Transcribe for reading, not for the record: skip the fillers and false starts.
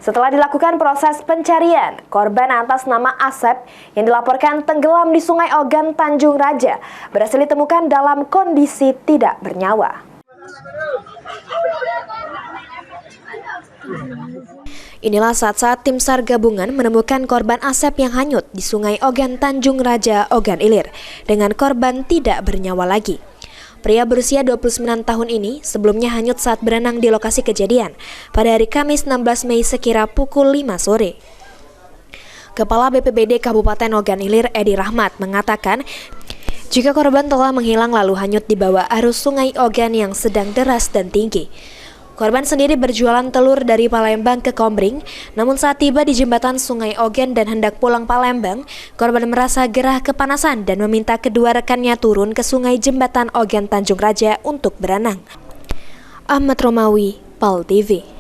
Setelah dilakukan proses pencarian, korban atas nama Asep yang dilaporkan tenggelam di Sungai Ogan, Tanjung Raja berhasil ditemukan dalam kondisi tidak bernyawa. Inilah saat-saat tim SAR gabungan menemukan korban Asep yang hanyut di Sungai Ogan, Tanjung Raja, Ogan Ilir, dengan korban tidak bernyawa lagi. Pria berusia 29 tahun ini sebelumnya hanyut saat berenang di lokasi kejadian pada hari Kamis 16 Mei sekira pukul 5 sore. Kepala BPBD Kabupaten Ogan Ilir, Edi Rahmat, mengatakan jika korban telah menghilang lalu hanyut di bawah arus Sungai Ogan yang sedang deras dan tinggi. Korban sendiri berjualan telur dari Palembang ke Kombring, namun saat tiba di jembatan Sungai Ogan dan hendak pulang Palembang, korban merasa gerah kepanasan dan meminta kedua rekannya turun ke sungai jembatan Ogan Tanjung Raja untuk berenang. Ahmad Romawi, PAL TV.